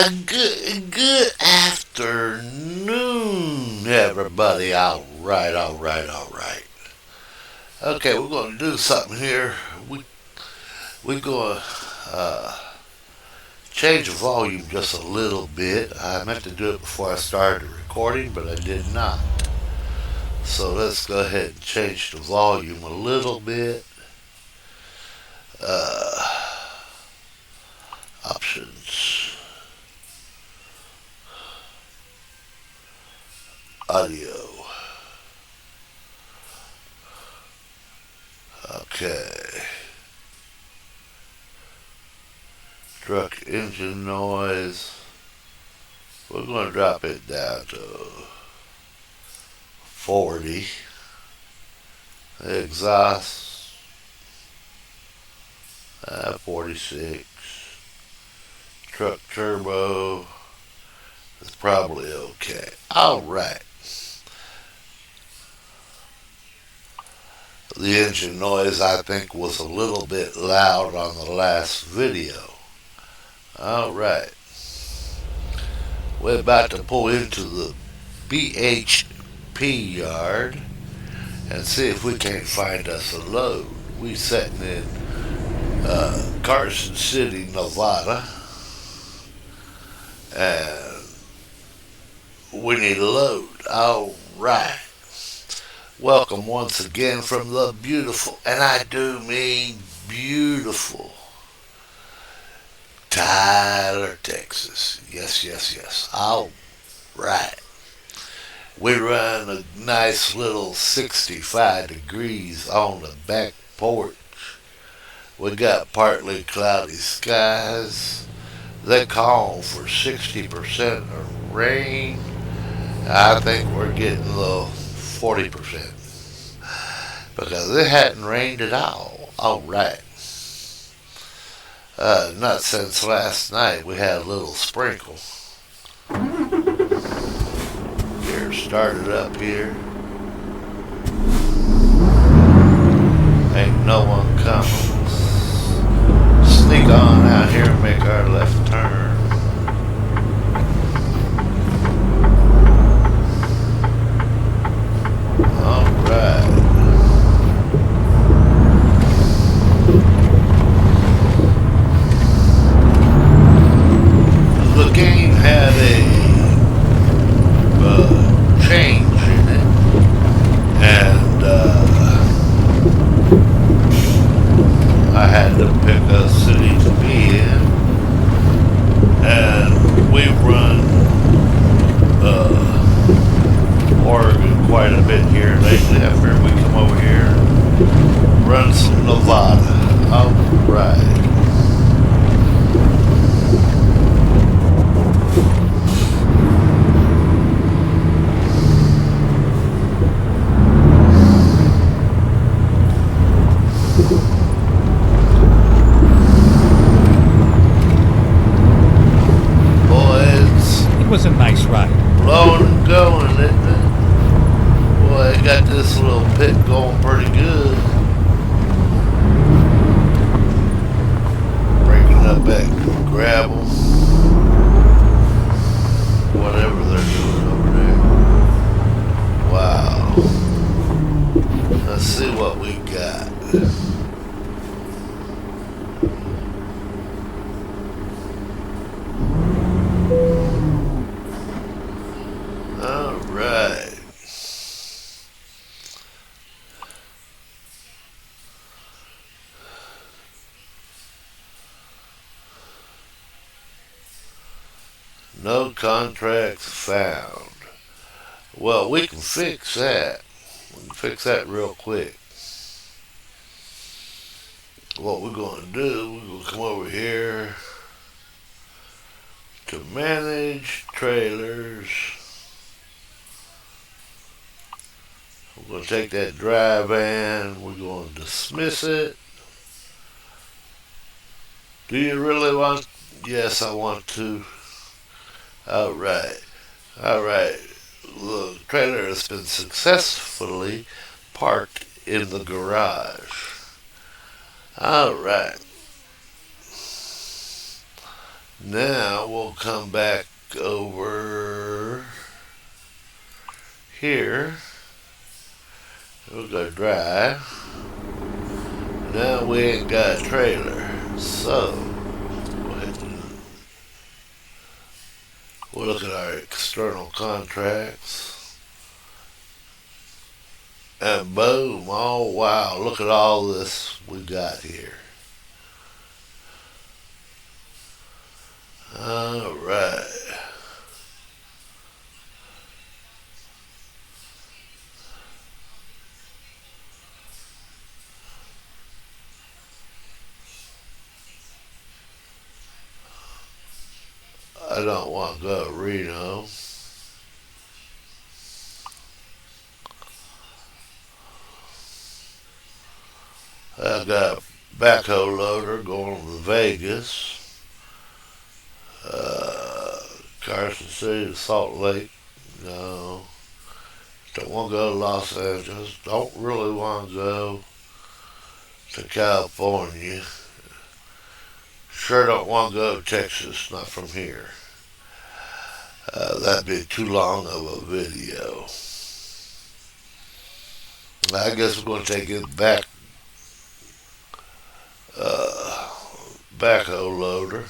A good afternoon, everybody. All right. Okay, we're going to do something here. We're going to change the volume just a little bit. I meant to do it before I started recording, but I did not. So let's go ahead and change the volume a little bit. Uh, Options, audio. Okay. Truck engine noise. We're going to drop it down to 40. Exhaust, 46. Truck turbo is probably okay. Alright. The engine noise, I think, was a little bit loud on the last video. Alright. We're about to pull into the BHP yard and see if we can't find us a load. We sitting in Carson City, Nevada, and we need a load. All right. Welcome once again from the beautiful, and I do mean beautiful, Tyler, Texas. Yes. All right. We run a nice little 65 degrees on the back porch. We got partly cloudy skies. They call for 60% of rain. I think we're getting the 40% because it hadn't rained at all. All right. Not since last night. We had a little sprinkle. Here, started up here. Ain't no one coming. Sneak on out here and make our left turn. Alright. The game had a change in it, and I had to pick a city to be in, and we run Oregon quite a bit here lately. After we come over here, run some Nevada. All right. It was a nice ride. Blowing and going, isn't it? Boy, it got this little pit going pretty good. Breaking up that gravel. Whatever they're doing over there. Wow. Let's see what we got. Alright. No contracts found. Well, we can fix that. We can fix that real quick. What we're going to do, we're going to come over here to manage trailers. We're going to take that dry van. We're going to dismiss it. Do you really want? Yes, I want to. Alright. The trailer has been successfully parked in the garage. Alright. Now we'll come back over here. We'll go drive. Now we ain't got a trailer, so go ahead and we'll look at our external contracts. And boom, oh wow, look at all this we got here. Alright. I don't want to go to Reno. I got a backhoe loader going to Vegas. Carson City to Salt Lake. No. Don't want to go to Los Angeles. Don't really want to go to California. Sure don't want to go to Texas. Not from here. That'd be too long of a video. I guess we're going to take it back. Backhoe loader.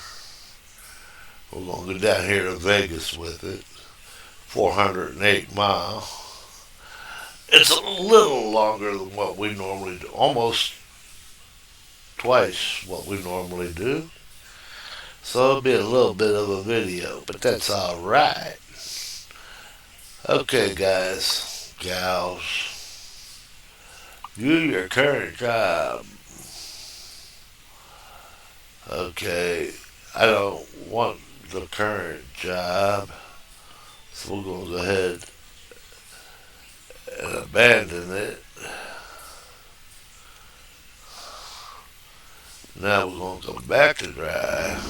We're going to go down here to Vegas with it. 408 miles. It's a little longer than what we normally do. Almost twice what we normally do. So it'll be a little bit of a video, but that's alright. Okay, guys, gals. Do your current job. Okay, I don't want the current job, so we're going to go ahead and abandon it. Now we're going to come back to drive.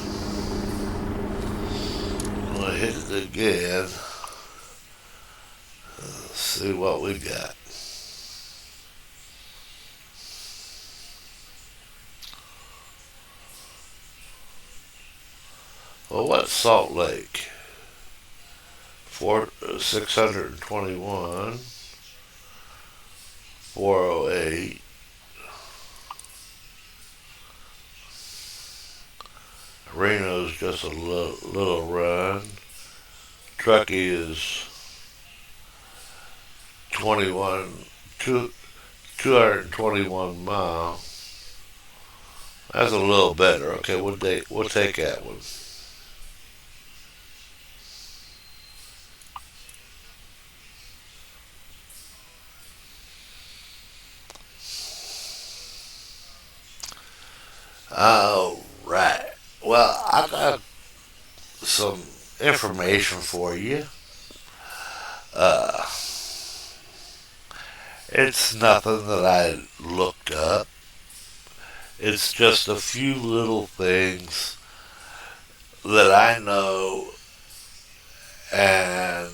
I'm going to hit it again. See what we got. Well, what's Salt Lake? 621, 408. Reno's just a little run. Truckee is 221 miles. That's a little better. Okay, we'll take that one. All right. Well, I got some information for you. It's nothing that I looked up. It's just a few little things that I know, and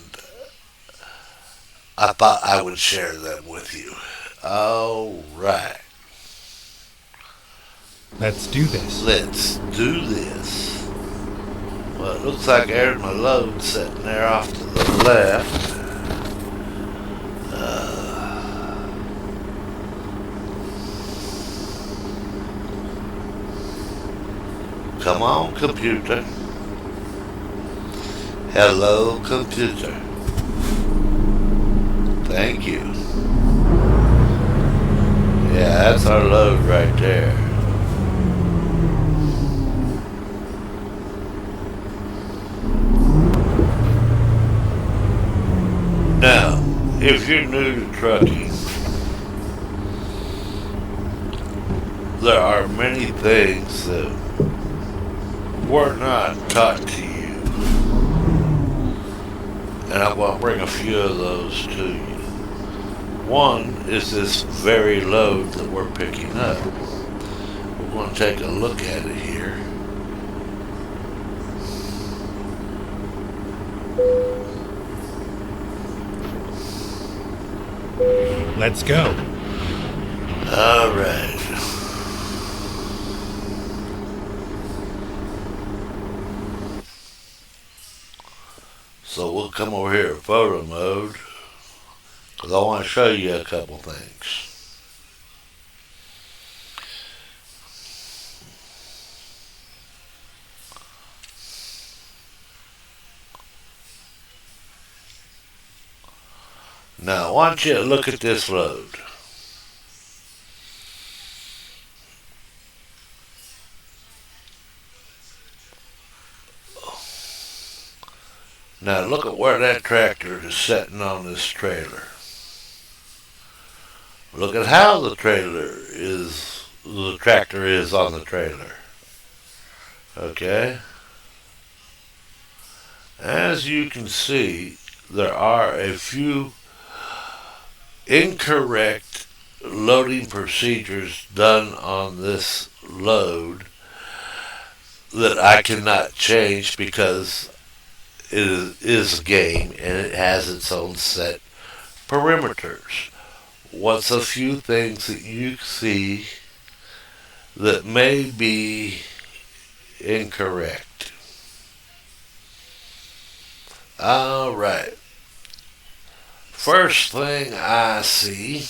I thought I would share them with you. All right. Let's do this. Let's do this. Well, it looks like there's my load sitting there off to the left. Come on, computer. Hello, computer. Thank you. Yeah, that's our load right there. Now, if you're new to trucking, there are many things that were not taught to you. And I'm going to bring a few of those to you. One is this very load that we're picking up. We're going to take a look at it here. Let's go. All right. So we'll come over here to photo mode because I want to show you a couple things. Now I want you to look at this load. Now look at where that tractor is sitting on this trailer. Look at how the tractor is on the trailer. Okay? As you can see, there are a few incorrect loading procedures done on this load that I cannot change because it is a game and it has its own set perimeters. What's a few things that you see that may be incorrect? Alright. First thing I see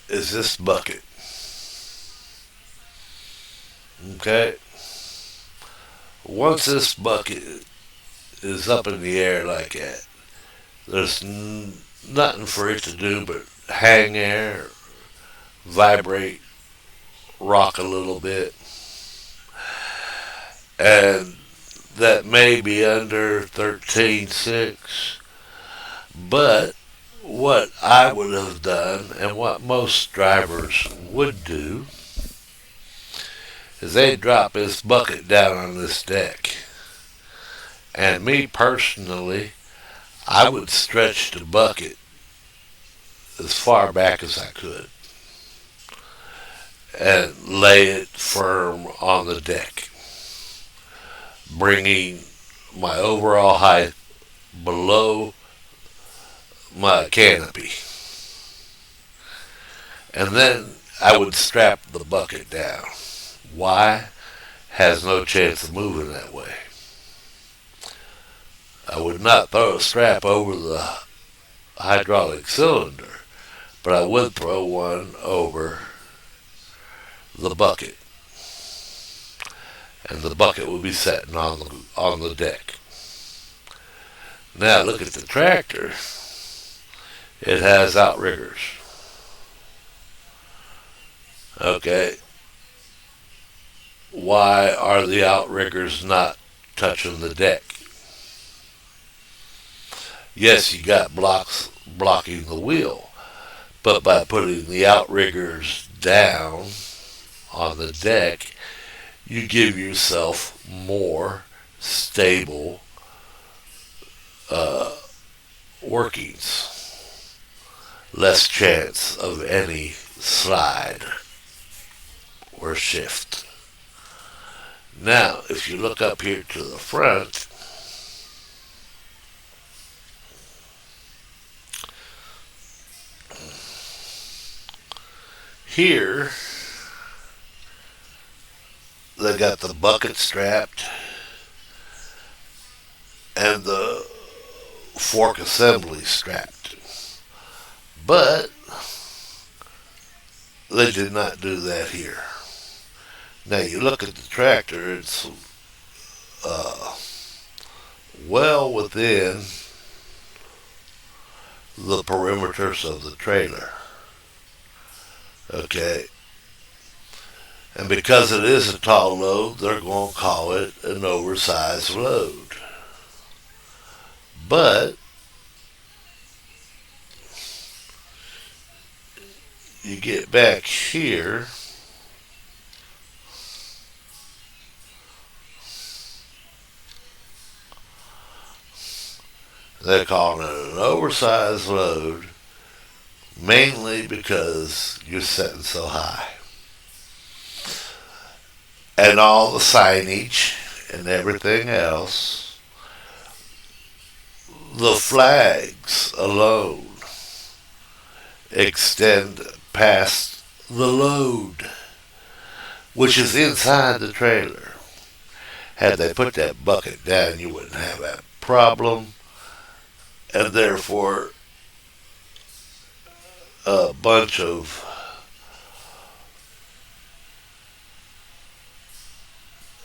is this bucket. Okay? Once this bucket is up in the air like that, there's nothing for it to do but hang there, vibrate, rock a little bit, and that may be under 13.6, but what I would have done and what most drivers would do is they'd drop this bucket down on this deck. And me personally, I would stretch the bucket as far back as I could and lay it firm on the deck, bringing my overall height below my canopy. And then I would strap the bucket down. Why? Has no chance of moving that way. I would not throw a strap over the hydraulic cylinder, but I would throw one over the bucket. And the bucket would be sitting on the deck. Now look at the tractor. It has outriggers. Okay. Why are the outriggers not touching the deck? Yes, you got blocks blocking the wheel, but by putting the outriggers down on the deck, you give yourself more stable workings, less chance of any slide or shift. Now, if you look up here to the front, here they got the bucket strapped and the fork assembly strapped. But they did not do that here. Now you look at the tractor, it's well within the perimeters of the trailer. Okay. And because it is a tall load, they're going to call it an oversized load. But you get back here, they're calling it an oversized load mainly because you're sitting so high. And all the signage and everything else, the flags alone extend past the load, which is inside the trailer. Had they put that bucket down, you wouldn't have that problem, and therefore a bunch of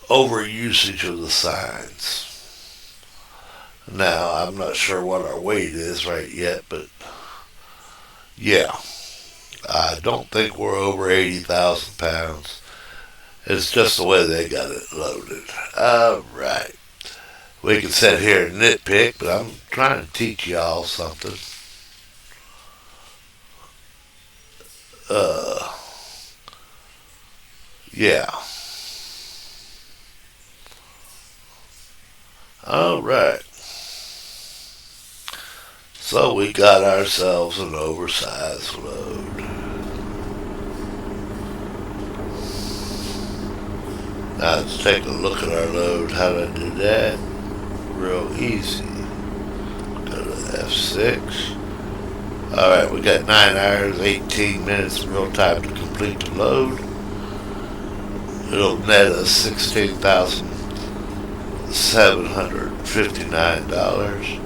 overusage of the signs. Now, I'm not sure what our weight is right yet, but yeah, I don't think we're over 80,000 pounds. It's just the way they got it loaded. All right. We can sit here and nitpick, but I'm trying to teach y'all something. Yeah. All right. So we got ourselves an oversized load. Now let's take a look at our load. How do I do that? Real easy. Go to F6. Alright, we got 9 hours, 18 minutes real time to complete the load. It'll net us $16,759.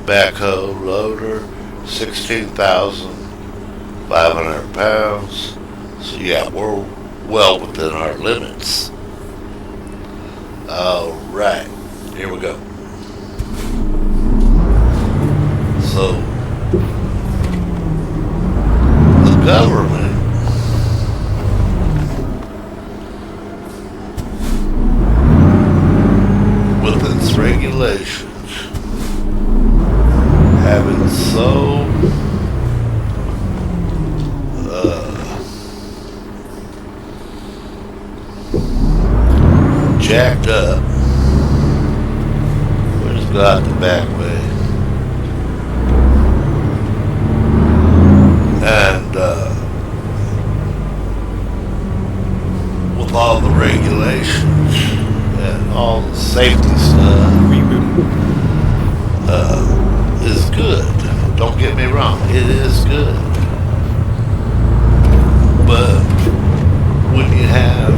Backhoe loader, 16,500 pounds. So yeah, we're well within our limits. Alright, here we go. So, the government with its regulations having so jacked up. We'll just go out the back way. And with all the regulations and all the safety stuff, is good. Don't get me wrong, it is good. But when you have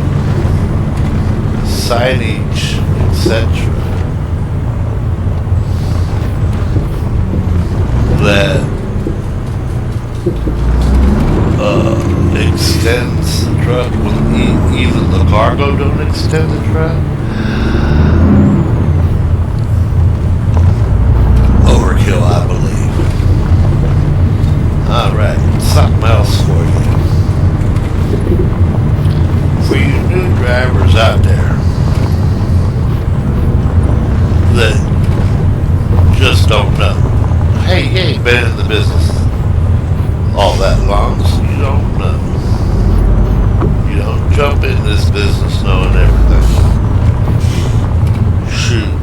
signage, etc., that extends the truck when even the cargo don't extend the truck, overkill, I believe. Alright, something else for you. For you new drivers out there that just don't know. Hey, you ain't been in the business all that long, so you don't know. You don't jump in this business knowing everything. Shoot.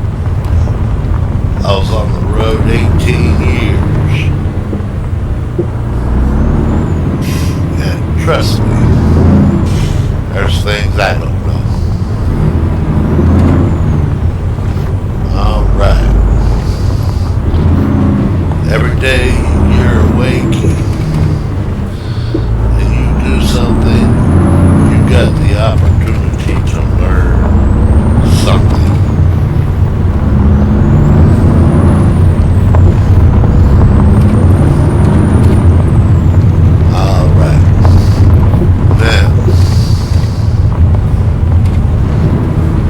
I was on the road 18 years. And trust me, there's things I don't know. Alright. Every day you're awake and you do something, you got the opportunity to learn something. Alright. Now,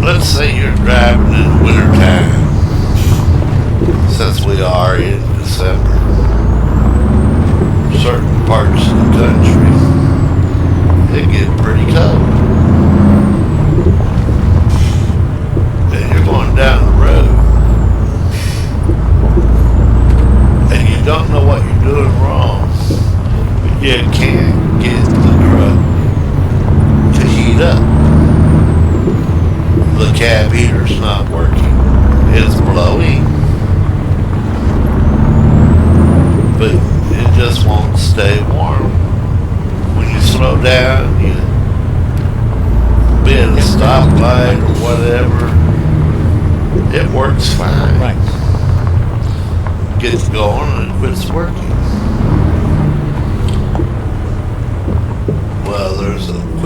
let's say you're driving in wintertime, since we are in December. Certain parts of the country, it get pretty cold. And you're going down the road, and you don't know what you're doing wrong, but you can't get the truck to heat up. The cab heater's not working. It's blowing, but it just won't stay warm. When you slow down, you be at a stoplight or whatever, it works fine. Right. Gets going and it quits working.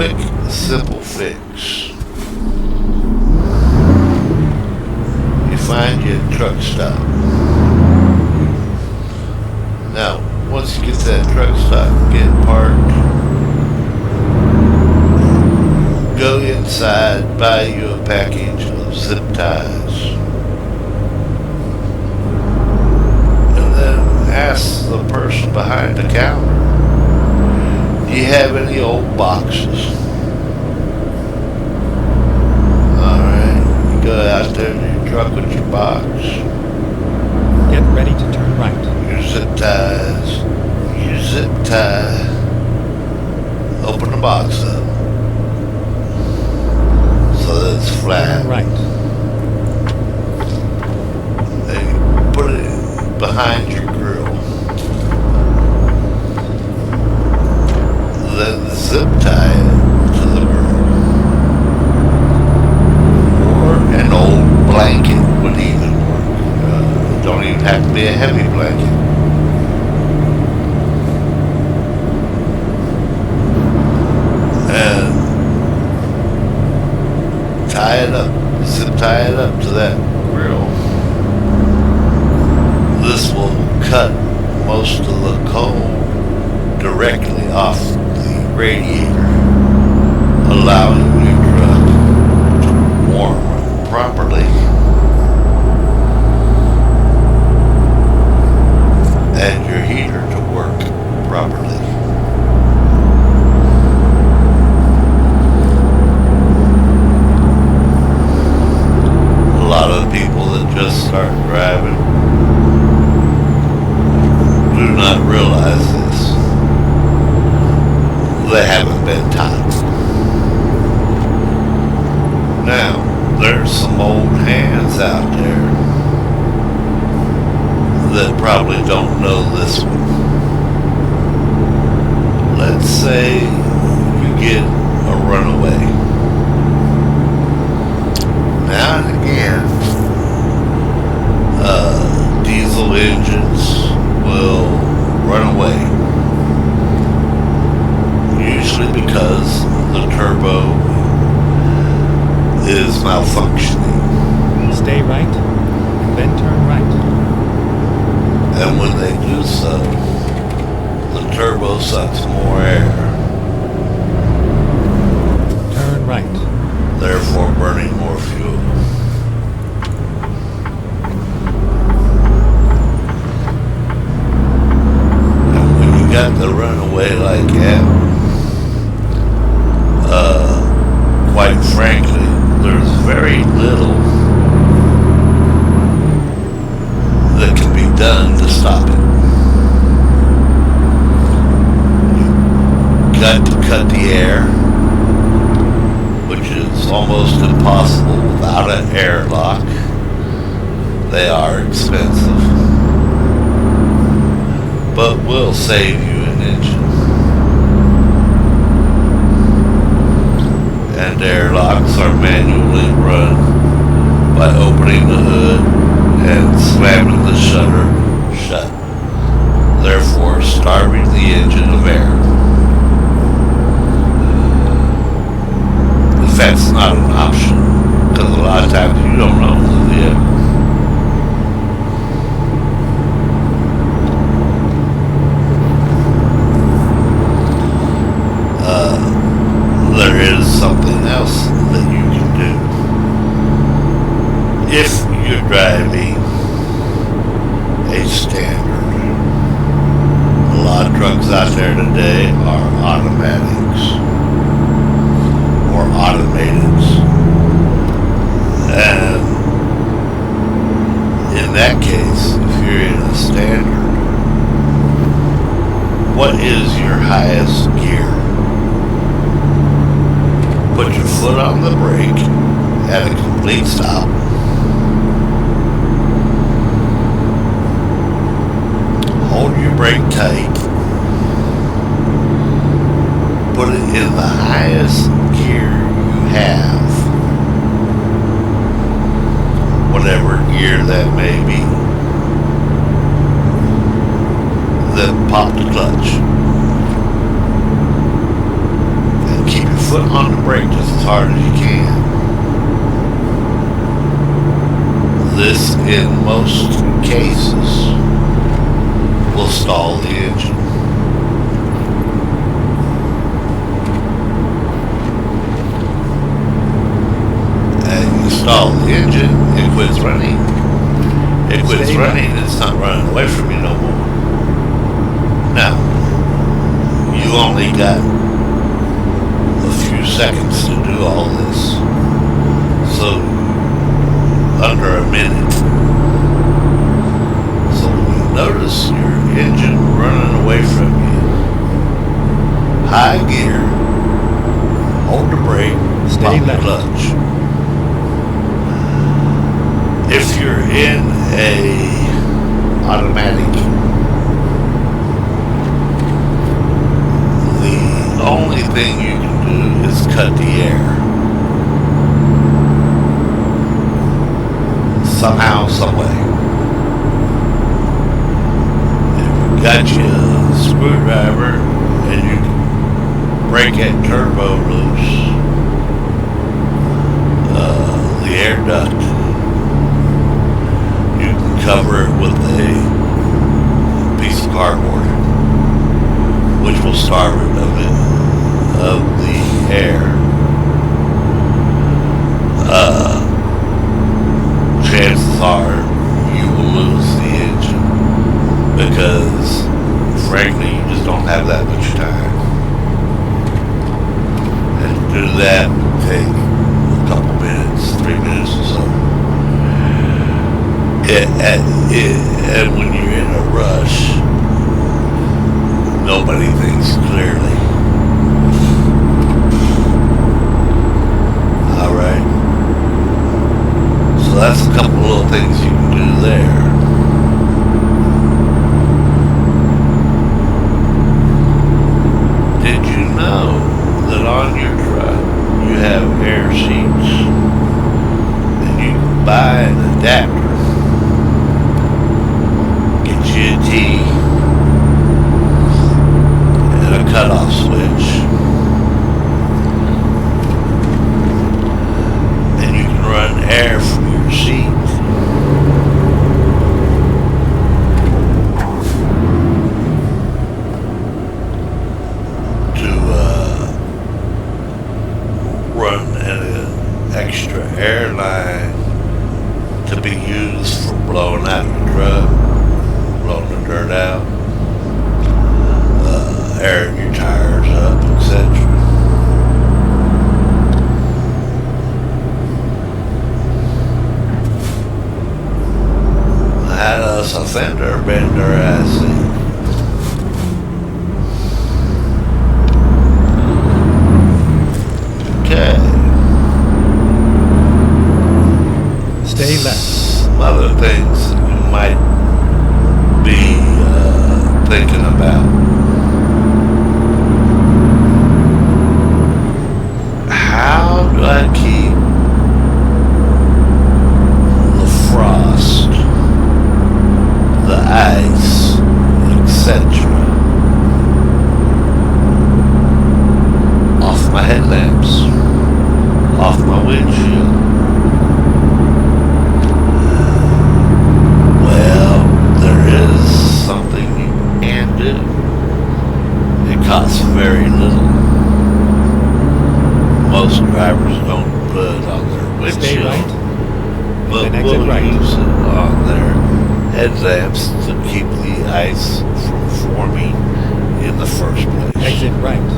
quick, simple fix. You find you a truck stop. Now, once you get to that truck stop, get parked, go inside, buy you a package of zip ties, and then ask the person behind the counter, do you have any old boxes? Alright, you go out there to your truck with your box, Get ready to turn right. your zip ties, you zip tie, open the box up so that it's flat. Turn right. Then you put it behind your grill. Then zip tie it to the grill. Or an old blanket would even work. It don't even have to be a heavy blanket. And tie it up, zip tie it up to that grill. This will cut most of the coal directly off the radiator, allowing your truck to warm properly and your heater to work properly. A lot of people that just start driving do not realize this. They haven't been taught. Now, there's some old hands out there that probably don't know this one. Let's say you get a runaway. Now and again, diesel engines will run away. Usually because the turbo is malfunctioning. Stay right, and then turn right. And when they do so, the turbo sucks more air, Turn right. therefore burning more fuel. And when you got the runaway like that, quite frankly, there's very little that can be done to stop it. You got to cut the air, which is almost impossible without an airlock. They are expensive, but will save you an engine. And airlocks are manually run by opening the hood and slamming the shutter shut, therefore starving the engine of air. If that's not an option, because a lot of times you don't own the vehicle. There is something else that you can do. If you're driving a standard, a lot of trucks out there today are automatics or automateds. And in that case, if you're in a standard, what is your highest gear? Put your foot on the brake at a complete stop. Hold your brake tight. Put it in the highest gear you have. Whatever gear that may be. Then pop the clutch. And keep your foot on the brake just as hard as you can. This, in most cases, will stall the engine. And you stall the engine, it quits running. It quits Stay running, it's not running away from you no more. Now, you only got a few seconds to do all this. So, under a minute. So when you notice your engine running away from you, high gear, hold the brake, Stay pop the left. clutch. If you're in a automatic, the only thing you can do is cut the air. Somehow, someway. If you got you a screwdriver and you can break that turbo loose, the air duct, you can cover it with a piece of cardboard, which will starve it of the air. Chances are you will lose the engine because, frankly, you just don't have that much time. And to do that would take a couple minutes, 3 minutes or so. And when you're in a rush, nobody thinks clearly. All right. So that's a couple little things you can do there. Did you know that on your truck you have air seats and you can buy an adapter, get you a T and a cutoff switch, and you can run air from your seat to run an extra airline to be used for blowing out your truck, blowing the dirt out, airing your tires up, etc. Had us a fender bender, I see. Okay. Stay left. Some other things that you might be thinking about. How do I keep the frost, the ice, etc. off my headlamps, off my windshield? Well, there is something you can do. It costs very little. Most drivers don't put it on their windshield. Stay right. But Then exit we'll right. use it on their headlamps to keep the ice from forming in the first place. Exit right.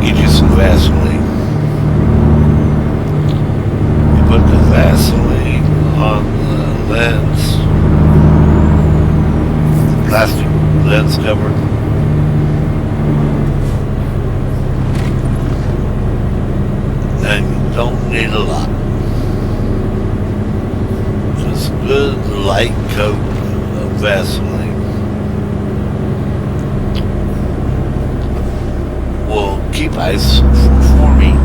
Get you some Vaseline. You put the Vaseline on the lens, plastic lens cover. And you don't need a lot. Just a good light coat of Vaseline will keep ice from forming.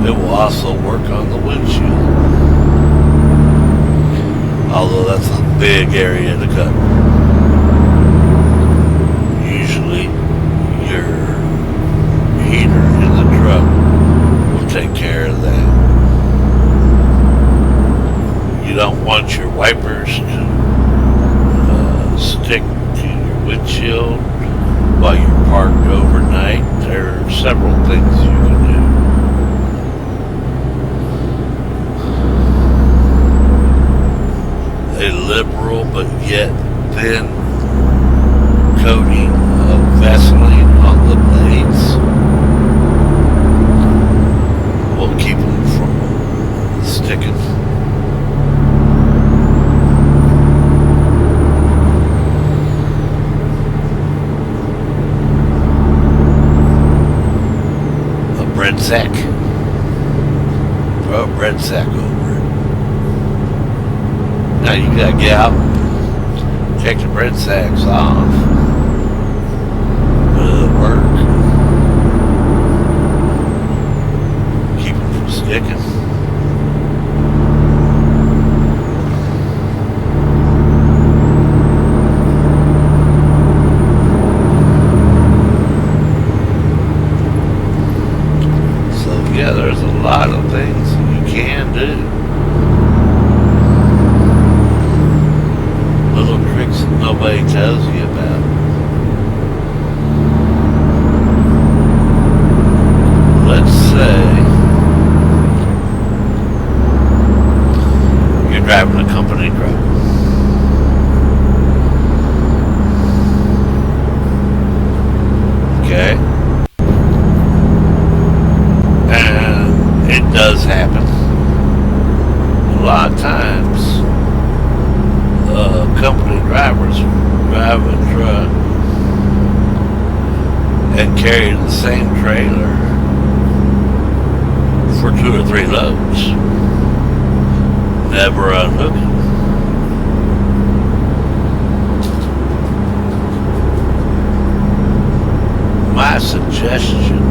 It will also work on the windshield. although that's a big area to cover. Usually, your heater in the truck will take care of that. You don't want your wipers to stick to your windshield while you're parked overnight. There are several things you can do. A liberal but yet thin coating of Vaseline on the blades will keep them from sticking. Bread sack. Throw a bread sack over it. Now you gotta get out, take the bread sacks off. It'll work. Keep them from sticking. Yeah, there's a lot of things you can do. Little tricks that nobody tells you about. Let's say you're driving a company truck. Okay? It does happen. A lot of times, company drivers drive a truck and carry the same trailer for 2 or 3 loads, never unhook it. My suggestion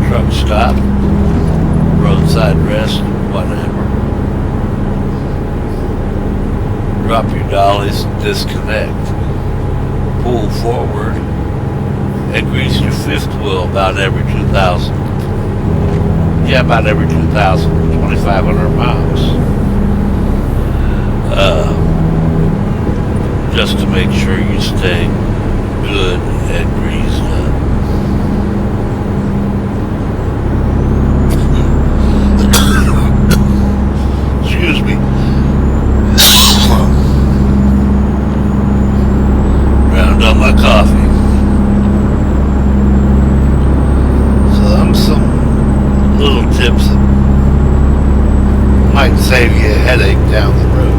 truck stop, roadside rest, whatever. Drop your dollies, disconnect, pull forward, and grease your 5th wheel about every 2,000. Yeah, about every 2,000, 2,500 miles. Just to make sure you stay good and greased up. Excuse me. Round up my coffee. So I'm some little tips that might save you a headache down the road.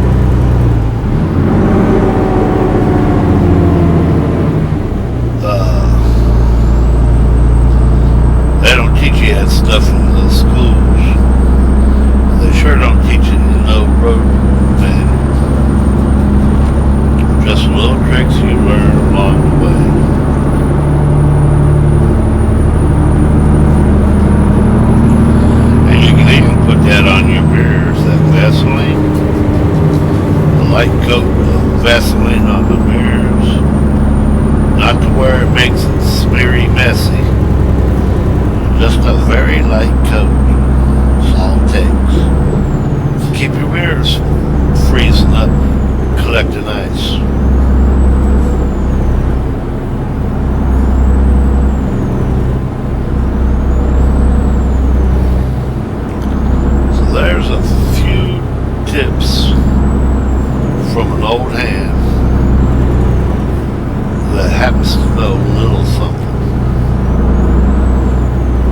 They don't teach you that stuff in the schools. They sure don't teach you no road manual. Just little tricks you learn along the way. And you can even put that on your mirrors, that Vaseline. A light coat of Vaseline on the mirrors. Not to where it makes it smeary messy. Just a very light coat. That's all it takes. Keep your mirrors freezing up, collecting ice. So there's a few tips from an old hand that happens to know a little something.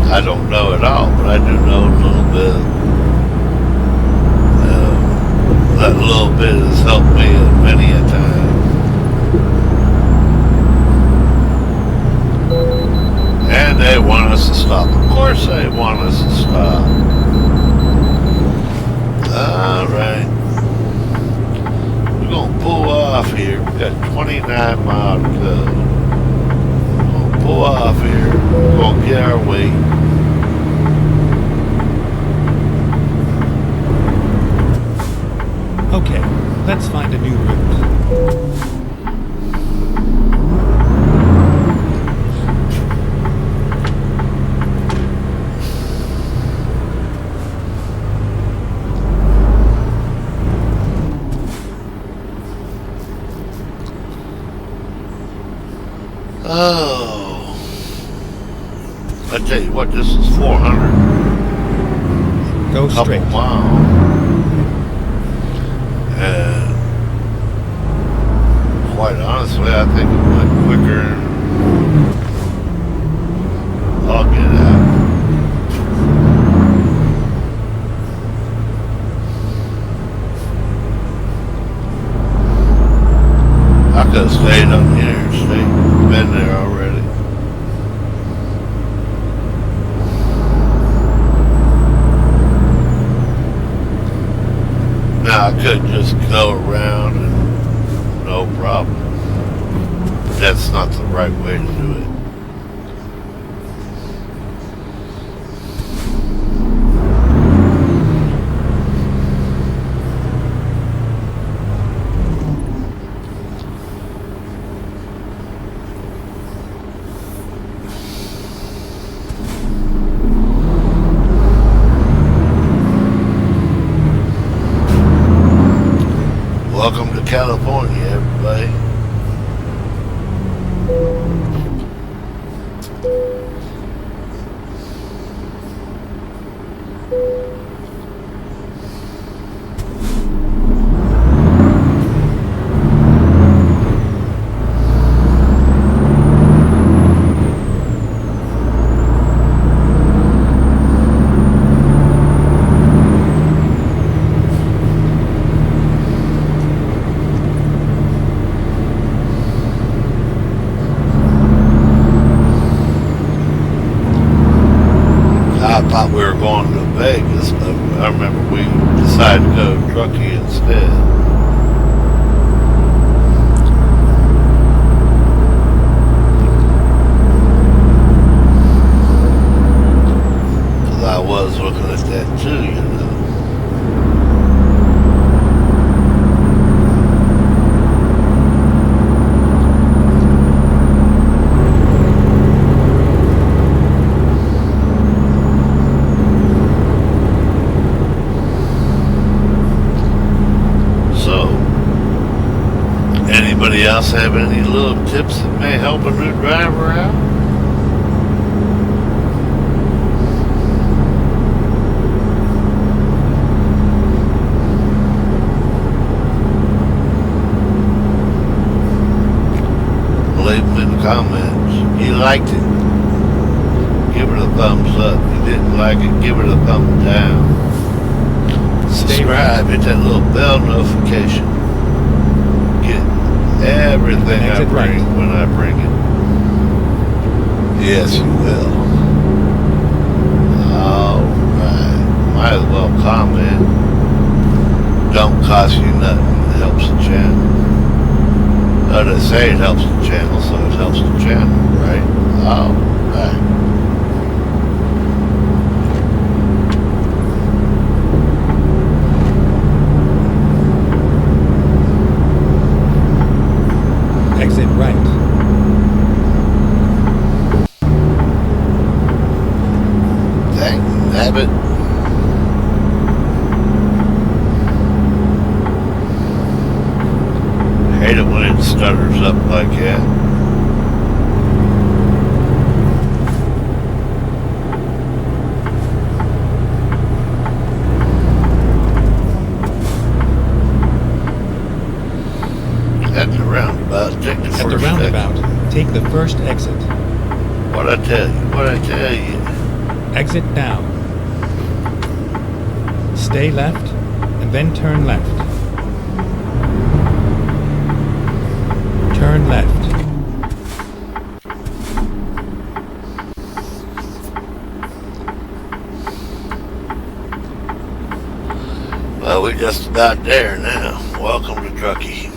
I don't know it all, but I do know a little bit. That little bit has helped me many a time. And they want us to stop. Of course they want us to stop. Alright. We're going to pull off here. We've got 29 miles to go. We're going to pull off here. We're going to get our weight. Oh, I tell you what, this is 400, Go couple straight. miles, and quite honestly, I think it went quicker. I'll get out. I could have stayed on the interstate, been there already. Now I could just go around and no problem. But that's not the right way to do it. Welcome to California, everybody. I thought we were going to Vegas, but I remember we decided to go to Truckee instead. Because I was looking at that too, you know. So, anybody else have any little tips that may help a new driver out? Leave them in the comments. You liked it, give it a thumbs up. You didn't like it, give it a thumbs down. Stay right. Subscribe, hit that little bell notification. Get everything I Exit bring right. when I bring it. Yes, you will. Alright. Might as well comment. Don't cost you nothing. It helps the channel. They say it helps the channel, so it helps the channel, right? Alright. Exit right. Dang, nabbit. Hate it when it stutters up like that. At the roundabout, take the At first the roundabout, take the first exit. What I tell you? What I tell you? Exit now. Stay left, and then turn left. Turn left. Well, we're just about there now. Welcome to Truckee.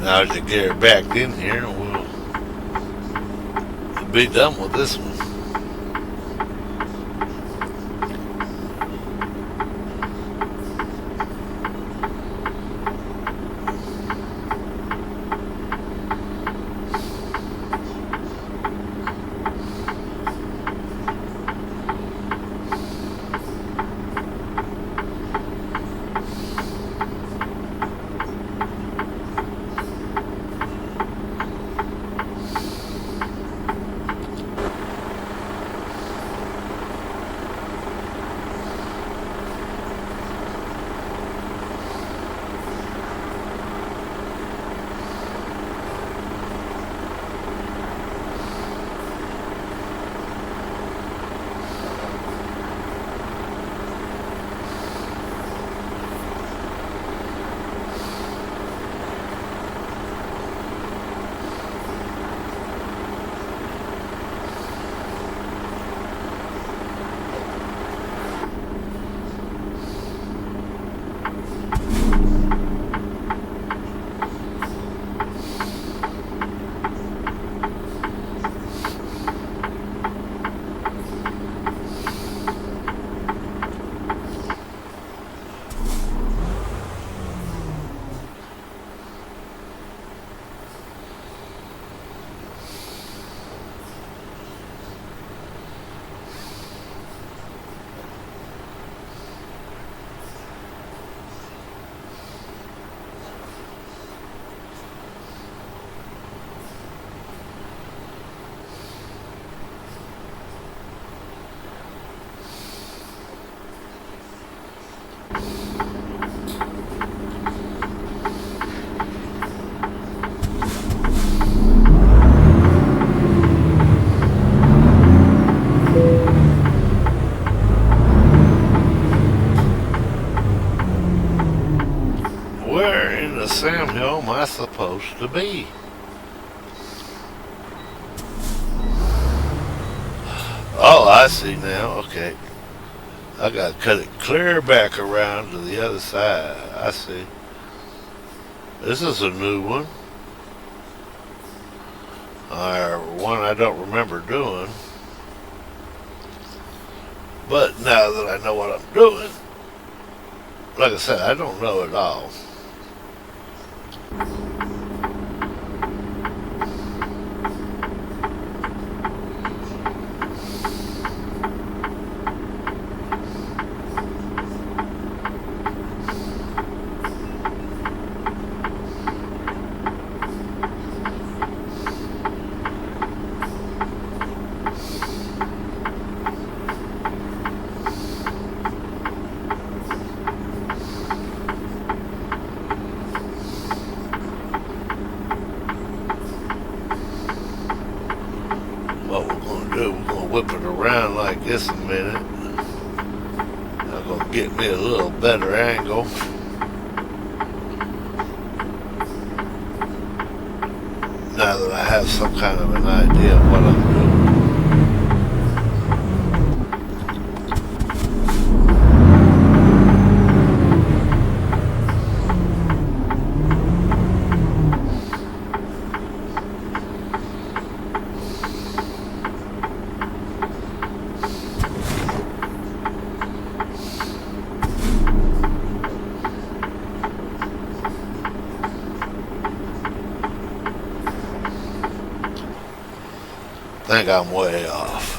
Now as you get her back in here, we'll be done with this one. Where in the Sam Hill am I supposed to be? Oh, I see now. Okay. I got to cut it clear back around to the other side. I see. This is a new one. Or one I don't remember doing. But now that I know what I'm doing, like I said, I don't know it all. What we're going to do, we're going to whip it around like this a minute. I'm going to get me a little better angle. Now that I have some kind of an idea of what I'm doing. I think I'm way off.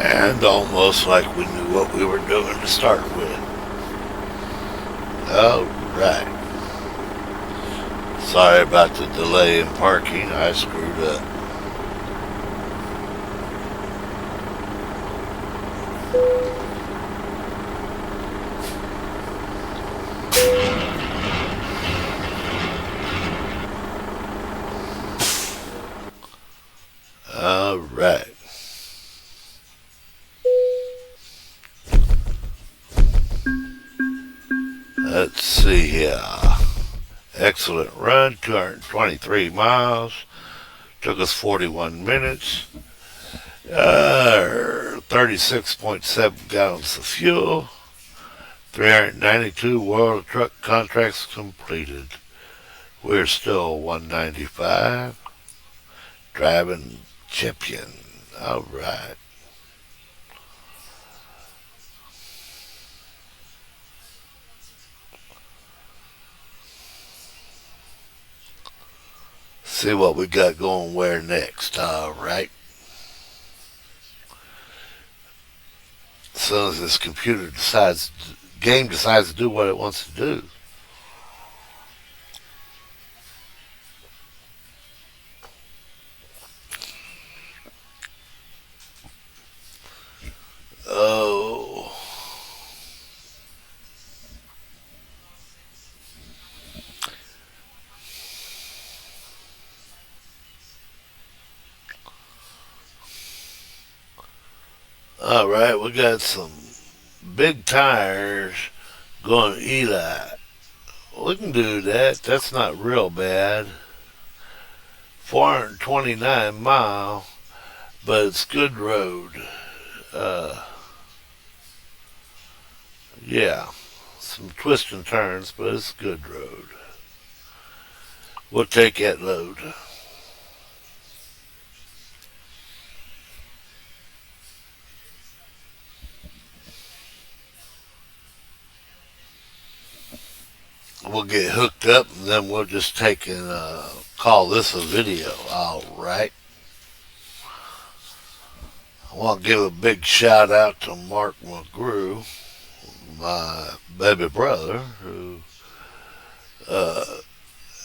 And almost like we knew what we were doing to start with. Alright. Sorry about the delay in parking. I screwed up. Alright. Let's see here. Excellent run, 223 miles. Took us 41 minutes. 36.7 gallons of fuel. 392 World Truck contracts completed. We're still 195. Driving champion. Alright. See what we got going where next. Alright. As soon as this game decides to do what it wants to do. Oh. Alright, we got some big tires going Eli. We can do that. That's not real bad. 429 mile, but it's good road. Yeah, some twists and turns, but it's good road. We'll take that load. We'll get hooked up, and then we'll just take and call this a video. Alright. I want to give a big shout out to Mark McGrew, my baby brother, who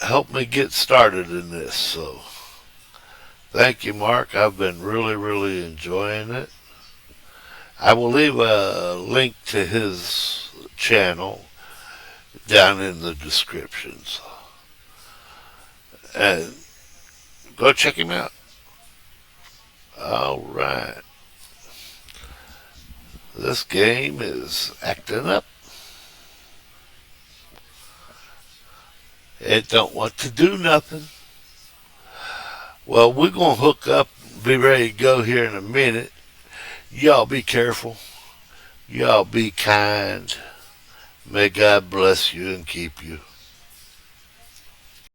helped me get started in this. So thank you, Mark. I've been really enjoying it. I will leave a link to his channel down in the descriptions, and go check him out. Alright. This game is acting up. It don't want to do nothing. Well, we're going to hook up, be ready to go here in a minute. Y'all be careful. Y'all be kind. May God bless you and keep you.